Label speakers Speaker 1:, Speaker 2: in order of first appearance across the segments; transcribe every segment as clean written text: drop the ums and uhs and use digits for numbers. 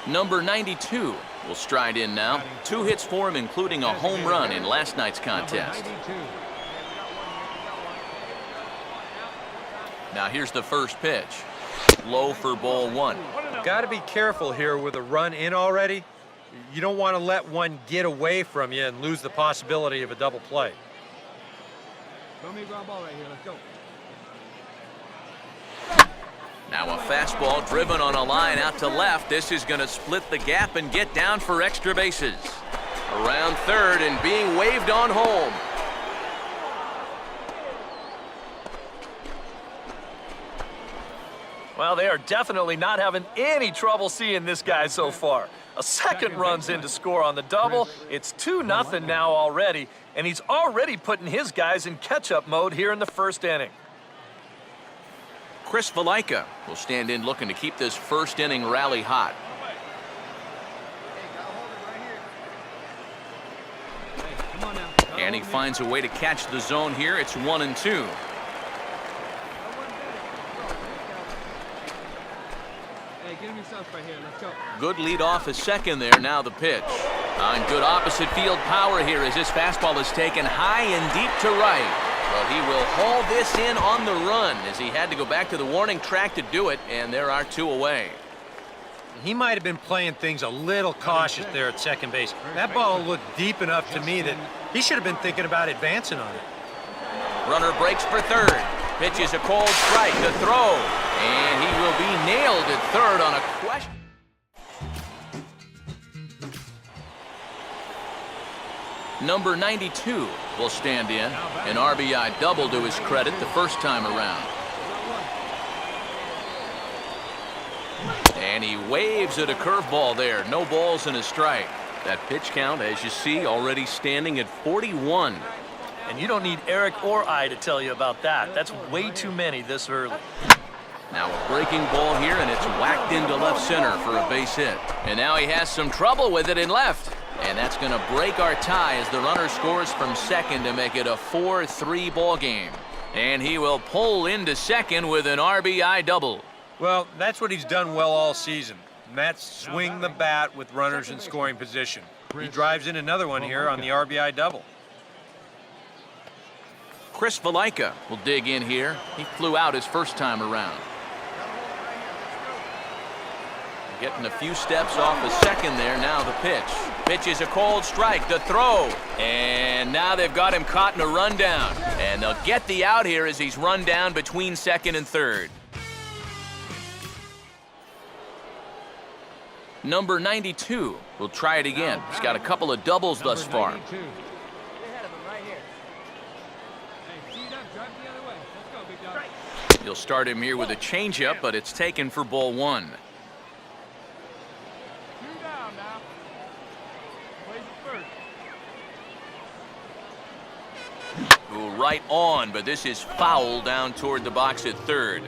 Speaker 1: Number 92 will stride in now. 2 hits for him, including a home run in last night's contest. Now here's the first pitch. Low for ball 1.
Speaker 2: Got to be careful here with a run in already. You don't want to let one get away from you and lose the possibility of a double play.
Speaker 1: Now a fastball driven on a line out to left. This is going to split the gap and get down for extra bases. Around third and being waved on home.
Speaker 3: Well, they are definitely not having any trouble seeing this guy so far. A second run's in to score on the double. It's 2-0 now already, and he's already putting his guys in catch-up mode here in the first inning.
Speaker 1: Chris Valaika will stand in looking to keep this first inning rally hot. And he finds a way to catch the zone here. It's 1-2. Good lead off at second there. Now the pitch. On good opposite field power here as this fastball is taken high and deep to right. Well, he will haul this in on the run as he had to go back to the warning track to do it, and there are 2 away.
Speaker 2: He might have been playing things a little cautious there at second base. That ball looked deep enough to me that he should have been thinking about advancing on it.
Speaker 1: Runner breaks for third. Pitches a cold strike. The throw. And he will be nailed at third on a question. Number 92 will stand in. An RBI double to his credit the first time around. And he waves at a curveball there. No balls and a strike. That pitch count, as you see, already standing at 41.
Speaker 3: And you don't need Eric or I to tell you about that. That's way too many this early.
Speaker 1: Now a breaking ball here, and it's whacked into left center for a base hit. And now he has some trouble with it in left. And that's going to break our tie as the runner scores from second to make it a 4-3 ball game. And he will pull into second with an RBI double.
Speaker 2: Well, that's what he's done well all season. And that's swing the bat with runners in scoring position. He drives in another one here on the RBI double.
Speaker 1: Chris Valaika will dig in here. He flew out his first time around. Getting a few steps off a second there. Now the pitch. Pitch is a cold strike. The throw. And now they've got him caught in a rundown. And they'll get the out here as he's run down between second and third. Number 92 will try it again. He's got a couple of doubles thus far. You'll start him here with a changeup, but it's taken for ball 1. Ooh, right on, but this is foul down toward the box at third.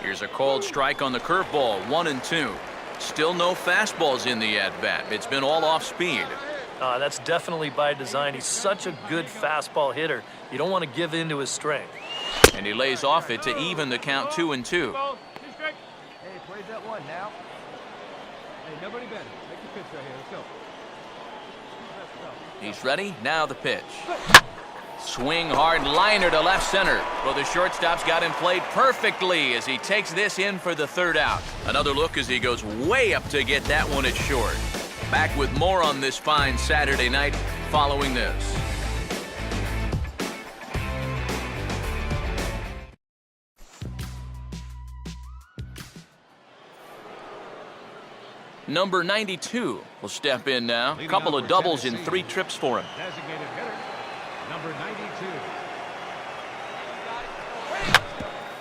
Speaker 1: Here's a called strike on the curveball, 1-2. Still no fastballs in the at-bat. It's been all off speed.
Speaker 3: That's definitely by design. He's such a good fastball hitter. You don't want to give in to his strength.
Speaker 1: And he lays off it to even the count 2-2.
Speaker 4: Hey, plays that one now. Hey, nobody better. Make the pitch right here. Let's go.
Speaker 1: He's ready. Now the pitch. Swing hard liner to left center. Well, the shortstop's got him played perfectly as he takes this in for the third out. Another look as he goes way up to get that one at short. Back with more on this fine Saturday night following this. Number 92 will step in now. A couple of doubles in 3 trips for him.
Speaker 4: Designated hitter, number 92.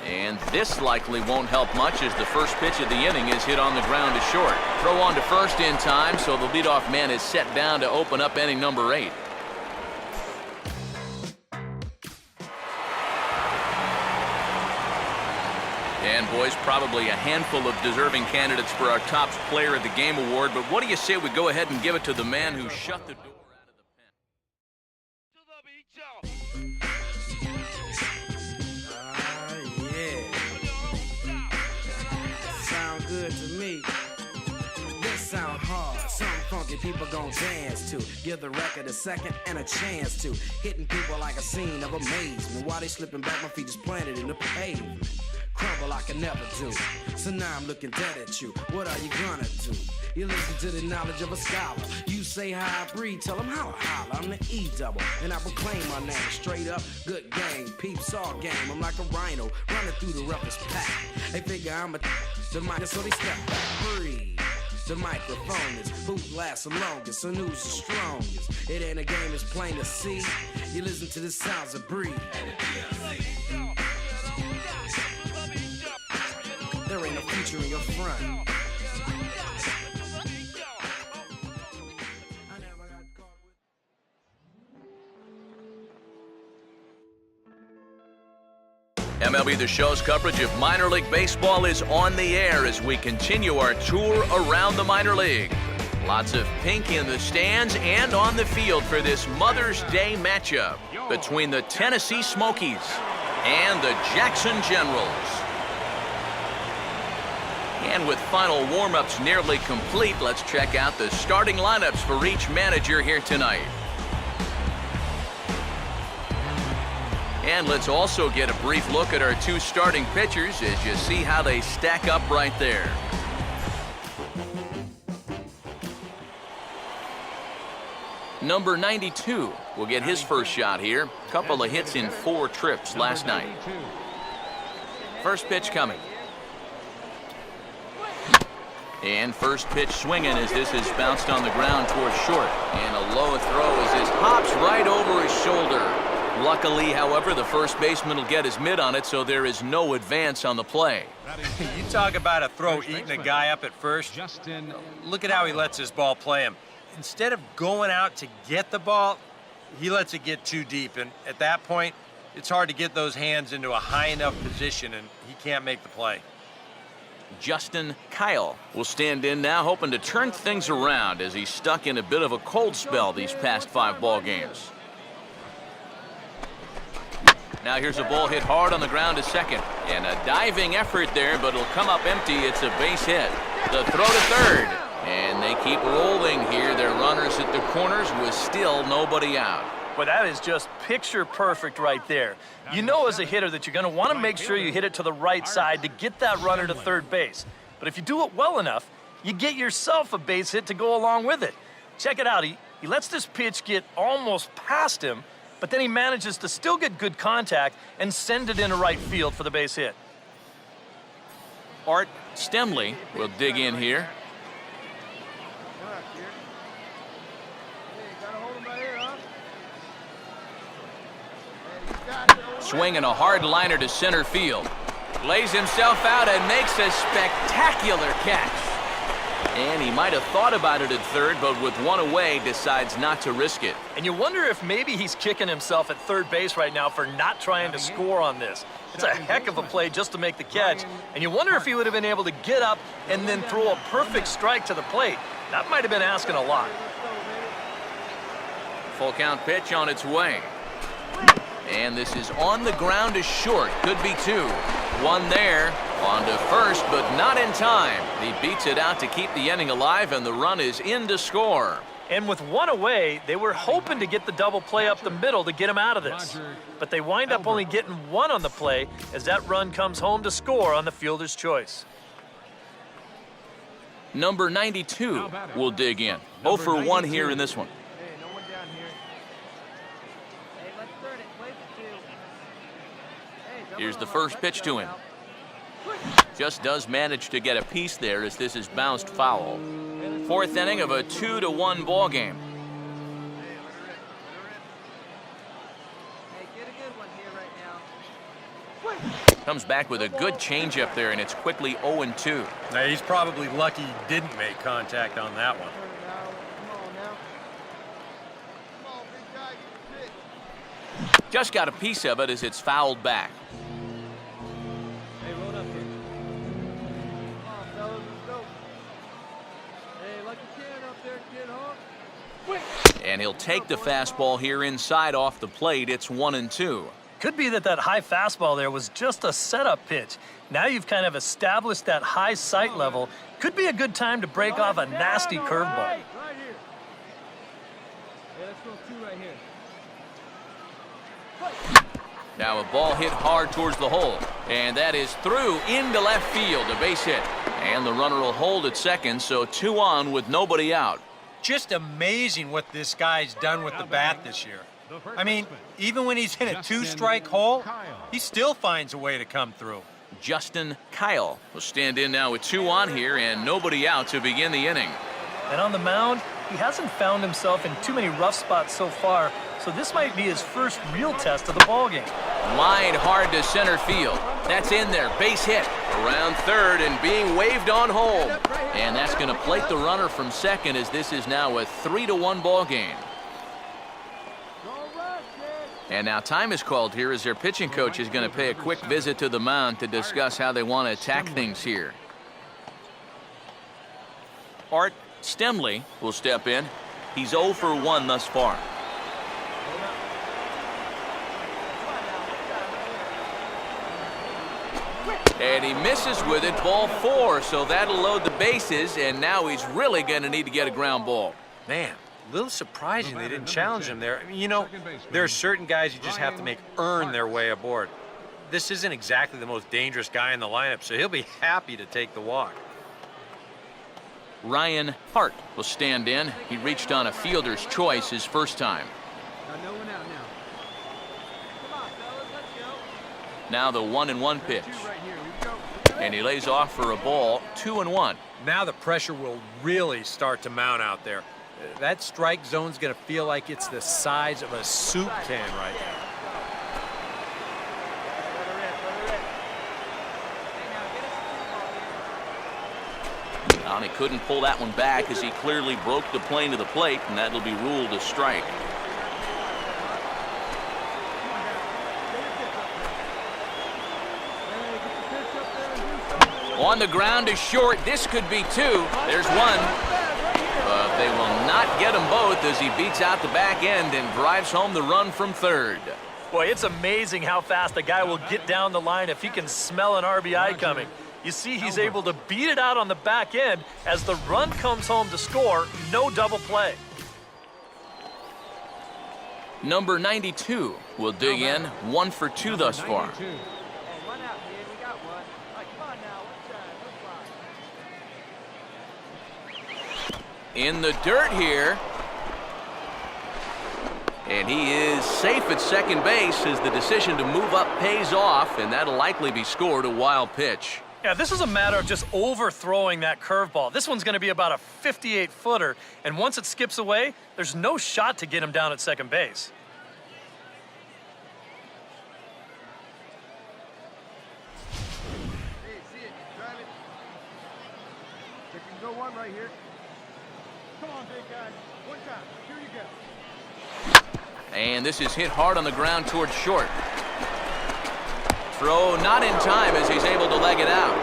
Speaker 1: And this likely won't help much as the first pitch of the inning is hit on the ground to short. Throw on to first in time, so the leadoff man is set down to open up inning number 8. And boys, probably a handful of deserving candidates for our top player of the game award, but what do you say we go ahead and give it to the man who shut the door out of the pen?
Speaker 5: your people gon' dance to. Give the record a second and a chance to. Hitting people like a scene of amazement. While they slipping back, my feet is planted in the pavement. Crumble I can never do. So now I'm looking dead at you. What are you gonna do? You listen to the knowledge of a scholar. You say how I breathe, tell them how I holler. I'm the E-double, and I proclaim my name. Straight up, good game, peeps all game. I'm like a rhino, running through the roughest pack. They figure I'm the mic, so they step back, breathe. The microphone is who lasts the longest, and who's the strongest. It ain't a game, it's plain to see. You listen to the sounds of breathe. There ain't no future in your front.
Speaker 1: MLB The Show's coverage of minor league baseball is on the air as we continue our tour around the minor league. Lots of pink in the stands and on the field for this Mother's Day matchup between the Tennessee Smokies and the Jackson Generals. And with final warm-ups nearly complete, let's check out the starting lineups for each manager here tonight. And let's also get a brief look at our two starting pitchers as you see how they stack up right there. Number 92 will get his first shot here. Couple of hits in 4 trips last night. First pitch coming. And first pitch swinging as this is bounced on the ground towards short. And a low throw as this hops right over his shoulder. Luckily, however, the first baseman will get his mitt on it, so there is no advance on the play.
Speaker 2: You talk about a throw eating a guy up at first. Look at how he lets his ball play him. Instead of going out to get the ball, he lets it get too deep. And at that point, it's hard to get those hands into a high enough position, and he can't make the play.
Speaker 1: Justin Kyle will stand in now, hoping to turn things around as he's stuck in a bit of a cold spell these past 5 ball games. Now here's a ball hit hard on the ground to second. And a diving effort there, but it'll come up empty. It's a base hit. The throw to third. And they keep rolling here. Their runners at the corners with still nobody out.
Speaker 3: But that is just picture perfect right there. You know as a hitter that you're going to want to make sure you hit it to the right side to get that runner to third base. But if you do it well enough, you get yourself a base hit to go along with it. Check it out. He lets this pitch get almost past him, but then he manages to still get good contact and send it into right field for the base hit.
Speaker 1: Art Stemley will dig in here. Swinging a hard liner to center field. Lays himself out and makes a spectacular catch. And he might have thought about it at third, but with one away, decides not to risk it.
Speaker 3: And you wonder if maybe he's kicking himself at third base right now for not trying to score on this. It's a heck of a play just to make the catch. And you wonder if he would have been able to get up and then throw a perfect strike to the plate. That might have been asking a lot.
Speaker 1: Full count pitch on its way. And this is on the ground to short. Could be 2. One there. On to first, but not in time. He beats it out to keep the inning alive, and the run is in to score.
Speaker 3: And with one away, they were hoping to get the double play up the middle to get him out of this. But they wind up only getting 1 on the play as that run comes home to score on the fielder's choice.
Speaker 1: Number 92 will dig in. 0 for 1 here in this one.
Speaker 4: Hey, no one down here. Hey, let's turn it. Play for 2. Hey,
Speaker 1: Here's the first pitch to him. Just does manage to get a piece there as this is bounced foul. 4th inning of a 2-1 ball game.
Speaker 4: Hey, get a good one here right now.
Speaker 1: Comes back with a good changeup there, and it's quickly 0-2.
Speaker 2: Now, he's probably lucky he didn't make contact on that one.
Speaker 4: Come on now. Come on, big guy, get
Speaker 1: Just got a piece of it as it's fouled back.
Speaker 4: Hey, roll up here. Come on, fellas, let's go. Hey, like you can up there, kid, huh?
Speaker 1: And he'll take the fastball here inside off the plate. It's 1-2.
Speaker 3: Could be that high fastball there was just a setup pitch. Now you've kind of established that high sight level. Could be a good time to break off a nasty curveball.
Speaker 4: Right here. let's go 2 right here.
Speaker 1: Now a ball hit hard towards the hole, and that is through into left field, a base hit. And the runner will hold at second, so 2 on with nobody out.
Speaker 2: Just amazing what this guy's done with the bat this year. I mean, even when he's in a 2-strike hole, he still finds a way to come through.
Speaker 1: Justin Kyle will stand in now with 2 on here and nobody out to begin the inning.
Speaker 3: And on the mound, he hasn't found himself in too many rough spots so far, so this might be his first real test of the ballgame.
Speaker 1: Line hard to center field. That's in there. Base hit. Around third and being waved on home. And that's going to plate the runner from second as this is now a 3-1 ball game. And now time is called here as their pitching coach is going to pay a quick visit to the mound to discuss how they want to attack things here. Art Stemley will step in. He's 0 for 1 thus far. And he misses with it, ball 4, so that'll load the bases, and now he's really going to need to get a ground ball.
Speaker 2: Man, a little surprising they didn't challenge him there. I mean, you know, there are certain guys you just have to make earn their way aboard. This isn't exactly the most dangerous guy in the lineup, so he'll be happy to take the walk.
Speaker 1: Ryan Hart will stand in. He reached on a fielder's choice his first time.
Speaker 4: No one out now. Come on, fellas, let's go.
Speaker 1: Now the 1-1 pitch.
Speaker 4: 2 right here. We go.
Speaker 1: And he lays off for a ball, 2-1.
Speaker 2: Now the pressure will really start to mount out there. That strike zone's going to feel like it's the size of a soup can right now.
Speaker 1: And he couldn't pull that one back as he clearly broke the plane to the plate, and that'll be ruled a strike. On the ground is short. This could be 2. There's 1. But they will not get them both as he beats out the back end and drives home the run from third.
Speaker 3: Boy, it's amazing how fast a guy will get down the line if he can smell an RBI coming. You see he's able to beat it out on the back end as the run comes home to score, no double play.
Speaker 1: Number 92 will dig in, 1 for 2 thus far.
Speaker 4: Hey, 1 out, kid. We got 1. All right, come on now. One side.
Speaker 1: In the dirt here. And he is safe at second base as the decision to move up pays off, and that'll likely be scored a wild pitch.
Speaker 3: Yeah, this is a matter of just overthrowing that curveball. This one's going to be about a 58-footer, and once it skips away, there's no shot to get him down at second base.
Speaker 4: Hey, see it. Drive it. They can go 1 right here. Come on, big guy. 1 time. Here you go.
Speaker 1: And this is hit hard on the ground towards short. Throw not in time as he's able to leg it out.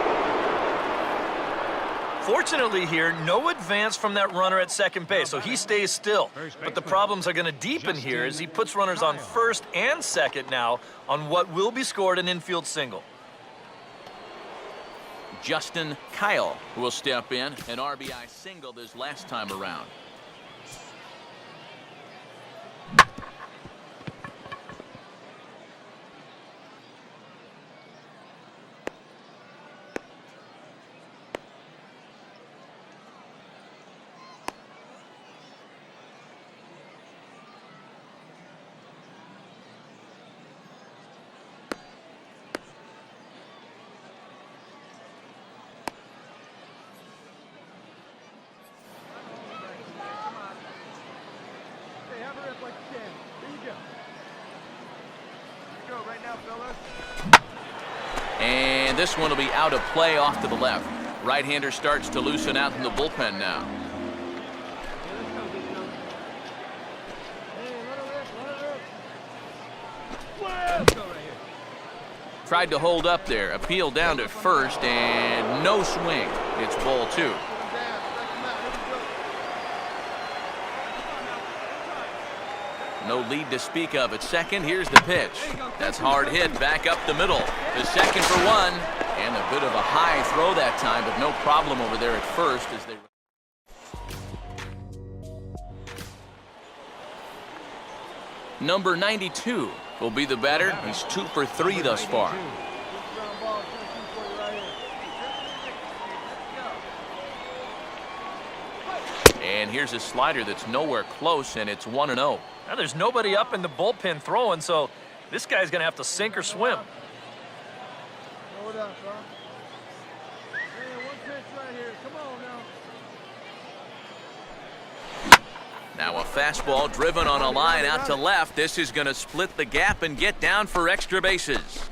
Speaker 3: Fortunately here, no advance from that runner at second base, so he stays still. But the problems are going to deepen here as he puts runners on first and second now on what will be scored an infield single.
Speaker 1: Justin Kyle will step in, an RBI single this last time around.
Speaker 4: Like you can. There you go. Here you go right now, fellas.
Speaker 1: And this one will be out of play off to the left. Right-hander starts to loosen out in the bullpen now. Tried to hold up there. Appeal down to first and no swing. It's ball 2. No lead to speak of at second. Here's the pitch. That's hard hit back up the middle. The second for 1. And a bit of a high throw that time, but no problem over there at first as they... Number 92 will be the batter. He's 2 for 3 thus far.
Speaker 4: Ground ball, it's gonna shoot for you right here.
Speaker 1: And here's a slider that's nowhere close, and it's 1-0.
Speaker 3: Now there's nobody up in the bullpen throwing, so this guy's going to have to sink or swim.
Speaker 4: Throw it up, bro. Hey, one pitch right here. Come on now.
Speaker 1: Now a fastball driven on a line out to left. This is going to split the gap and get down for extra bases.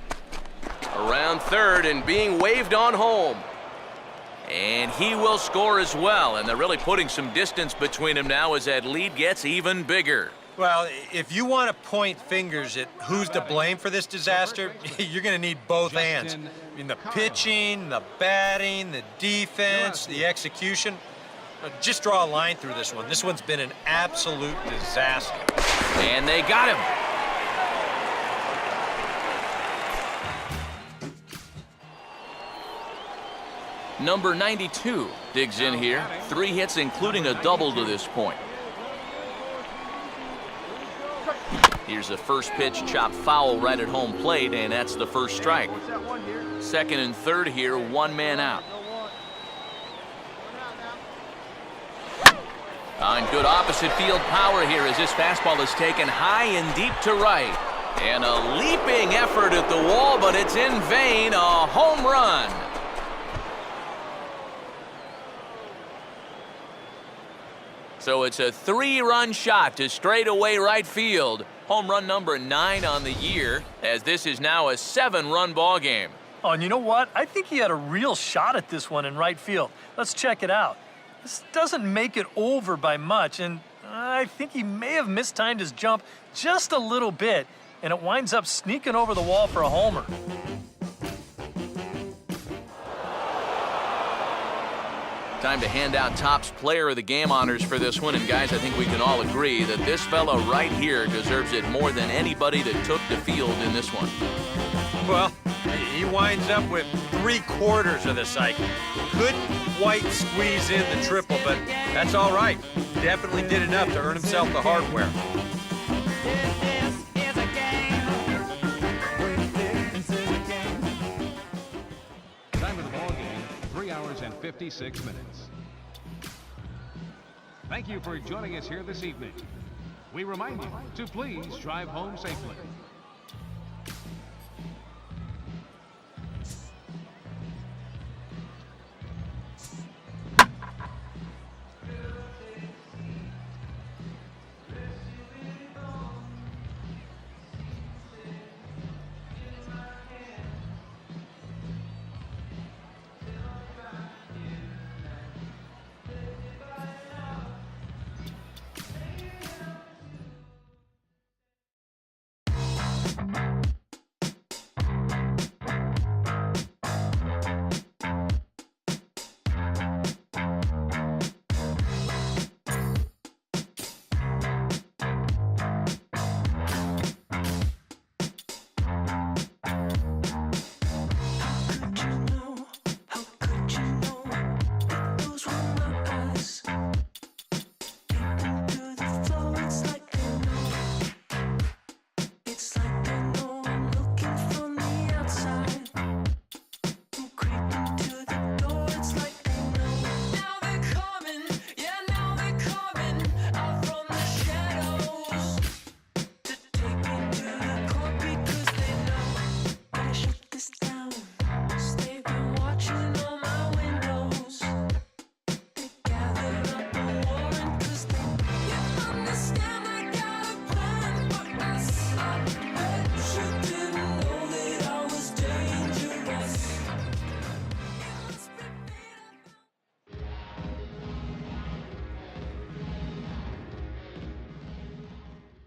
Speaker 1: Around third and being waved on home. And he will score as well. And they're really putting some distance between them now as that lead gets even bigger.
Speaker 2: Well, if you want to point fingers at who's to blame for this disaster, you're going to need both hands. I mean, the pitching, the batting, the defense, the execution. Just draw a line through this one. This one's been an absolute disaster.
Speaker 1: And they got him. Number 92 digs in here. 3 hits, including a double to this point. Here's a first pitch chopped foul right at home plate, and that's the first strike. Second and third here, 1 man out. On good opposite field power here as this fastball is taken high and deep to right. And a leaping effort at the wall, but it's in vain. A home run. So it's a 3-run shot to straightaway right field. Home run number 9 on the year, as this is now a 7-run ball game.
Speaker 3: Oh, and you know what? I think he had a real shot at this one in right field. Let's check it out. This doesn't make it over by much, and I think he may have mistimed his jump just a little bit, and it winds up sneaking over the wall for a homer.
Speaker 1: Time to hand out Topps Player of the Game honors for this one. And guys, I think we can all agree that this fellow right here deserves it more than anybody that took the field in this one.
Speaker 2: Well, he winds up with 3/4 of the cycle. Couldn't quite squeeze in the triple, but that's all right. Definitely did enough to earn himself the hardware.
Speaker 6: Time of the ball game, 3 hours and 56 minutes. Thank you for joining us here this evening. We remind you to please drive home safely.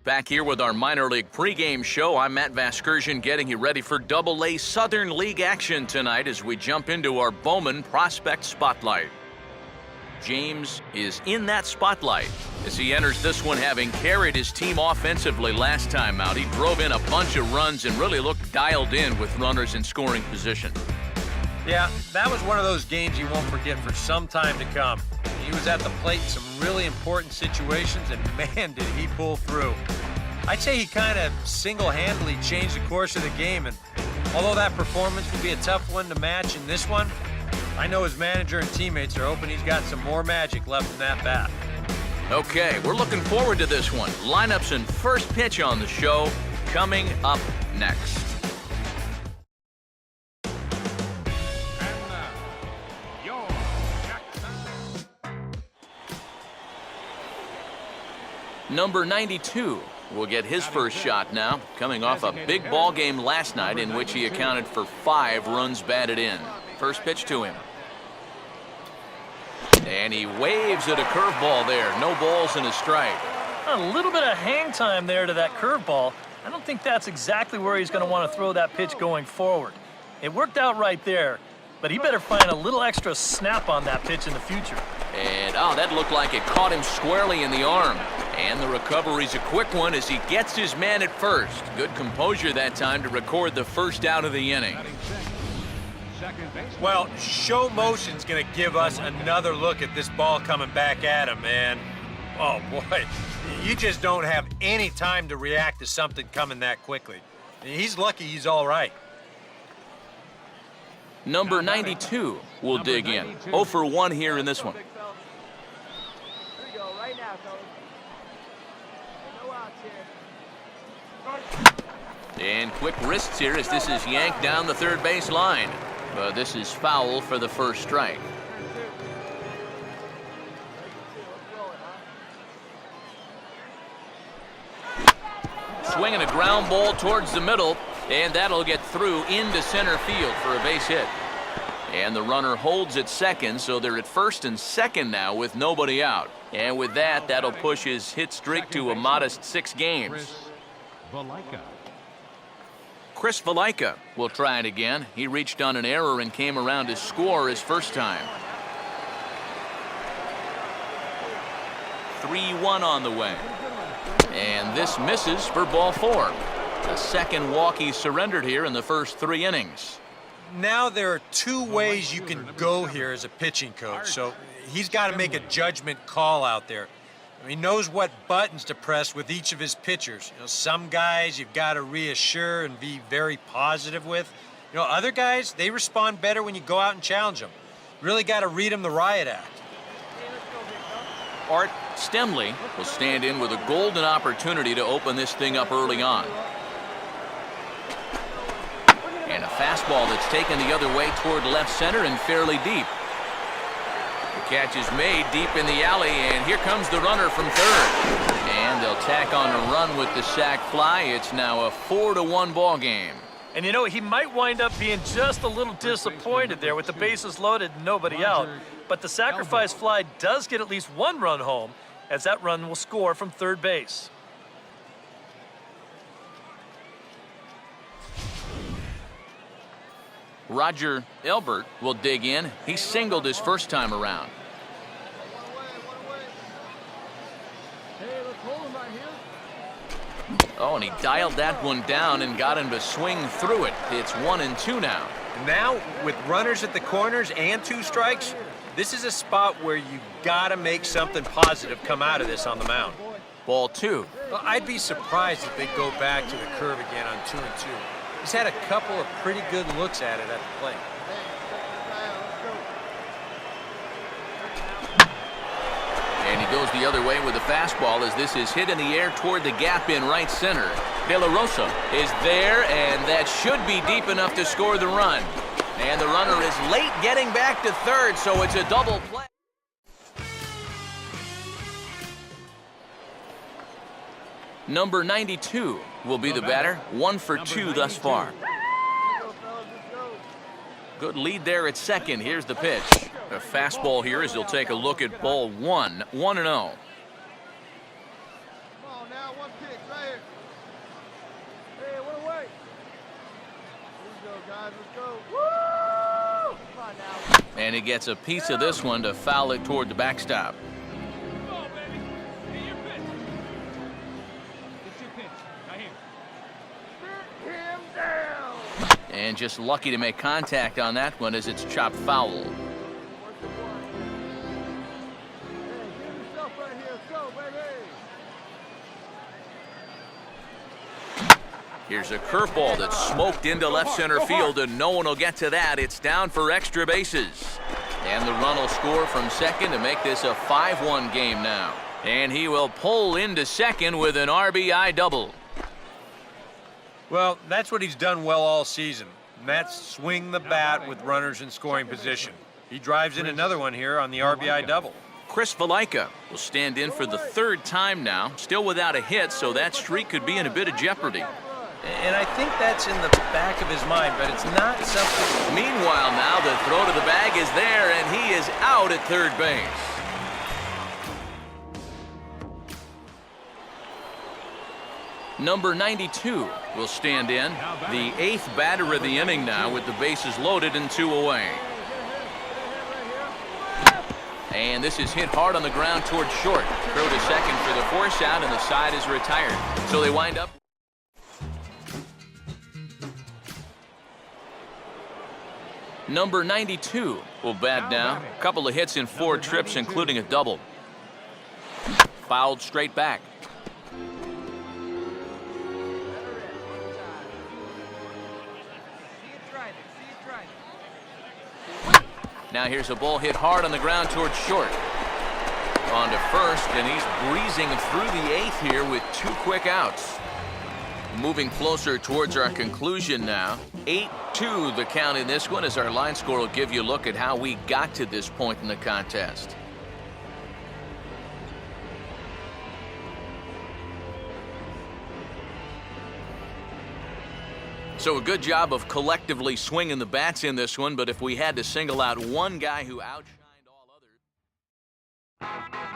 Speaker 1: Back here with our minor league pregame show, I'm Matt Vasgersian getting you ready for Double-A Southern League action tonight as we jump into our Bowman Prospect Spotlight. James is in that spotlight as he enters this one, having carried his team offensively last time out. He drove in a bunch of runs and really looked dialed in with runners in scoring position.
Speaker 2: Yeah, that was one of those games you won't forget for some time to come. He was at the plate in some really important situations, and man, did he pull through. I'd say he kind of single-handedly changed the course of the game, and although that performance will be a tough one to match in this one, I know his manager and teammates are hoping he's got some more magic left in that bat.
Speaker 1: Okay, we're looking forward to this one. Lineups and first pitch on the show coming up next.
Speaker 6: And now, your Jackson.
Speaker 1: Number 92 will get his first shot now, coming off a big ball game last night in which he accounted for 5 runs batted in. First pitch to him. And he waves at a curveball there. No balls and a strike.
Speaker 3: A little bit of hang time there to that curveball. I don't think that's exactly where he's going to want to throw that pitch going forward. It worked out right there, but he better find a little extra snap on that pitch in the future.
Speaker 1: And, oh, that looked like it caught him squarely in the arm. And the recovery's a quick one as he gets his man at first. Good composure that time to record the first out of the inning.
Speaker 2: Well, show motion's going to give us another look at this ball coming back at him, man. Oh, boy. You just don't have any time to react to something coming that quickly. He's lucky he's all right.
Speaker 1: Number 92 will dig in. 0 for 1 here in this one.
Speaker 4: Here we go, right now, fellas. No outs here.
Speaker 1: And quick wrists here as this is yanked down the third base line. But this is foul for the first strike. Swinging a ground ball towards the middle, and that'll get through into center field for a base hit. And the runner holds at second, so they're at first and second now with nobody out. And with that, that'll push his hit streak to a modest 6 games. Chris Valaika will try it again. He reached on an error and came around to score his first time. 3-1 on the way. And this misses for ball 4. The second walk he surrendered here in the first 3 innings.
Speaker 2: Now there are 2 ways you can go here as a pitching coach, so he's got to make a judgment call out there. He knows what buttons to press with each of his pitchers. Some guys you've got to reassure and be very positive with. Other guys, they respond better when you go out and challenge them. Really got to read them the riot act.
Speaker 1: Art Stemley will stand in with a golden opportunity to open this thing up early on. And a fastball that's taken the other way toward left center and fairly deep. Catch is made deep in the alley, and here comes the runner from third. And they'll tack on a run with the sac fly. It's now a 4-1 ball game.
Speaker 3: And he might wind up being just a little disappointed there with the bases loaded and nobody out. But the sacrifice fly does get at least 1 run home, as that run will score from third base.
Speaker 1: Roger Elbert will dig in. He singled his first time around. Oh, and he dialed that one down and got him to swing through it. It's 1-2 now.
Speaker 2: Now, with runners at the corners and 2 strikes, this is a spot where you got to make something positive come out of this on the mound.
Speaker 1: Ball 2.
Speaker 2: Well, I'd be surprised if they go back to the curve again on 2-2. He's had a couple of pretty good looks at it at the plate.
Speaker 1: And he goes the other way with a fastball as this is hit in the air toward the gap in right center. De La Rosa is there, and that should be deep enough to score the run. And the runner is late getting back to third, so it's a double play. Number 92 will be the batter. 1 for 2 thus far. Good lead there at second. Here's the pitch. A fastball here as he'll take a look at ball 1. 1-0.
Speaker 4: Come on now, 1 pitch right here. Hey, what away. Let's go, guys. Let's go. Woo! Come on now.
Speaker 1: And he gets a piece of this one to foul it toward the backstop.
Speaker 6: Come on, baby. Get your pitch. Get your pitch. Right here.
Speaker 4: Sit him down.
Speaker 1: And just lucky to make contact on that one as it's chopped foul.
Speaker 4: Hey, give yourself right here. Let's go, baby.
Speaker 1: Here's a curveball that's smoked into left center field, and no one will get to that. It's down for extra bases. And the run will score from second to make this a 5-1 game now. And he will pull into second with an RBI double.
Speaker 2: Well, that's what he's done well all season. And that's swing the bat with runners in scoring position. He drives in another one here on the RBI double.
Speaker 1: Chris Valaika will stand in for the third time now, still without a hit, so that streak could be in a bit of jeopardy.
Speaker 2: And I think that's in the back of his mind, but it's not something.
Speaker 1: Meanwhile now, the throw to the bag is there, and he is out at third base. Number 92 will stand in, the 8th batter of the inning now with the bases loaded and 2 away. And this is hit hard on the ground towards short. Throw to second for the force out, and the side is retired. So they wind up. Number 92 will bat down. A couple of hits in 4 trips, including a double. Fouled straight back. Now here's a ball hit hard on the ground towards short. On to first, and he's breezing through the 8th here with 2 quick outs. Moving closer towards our conclusion now. 8-2 the count in this one, as our line score will give you a look at how we got to this point in the contest. So a good job of collectively swinging the bats in this one, but if we had to single out one guy who outshined all others.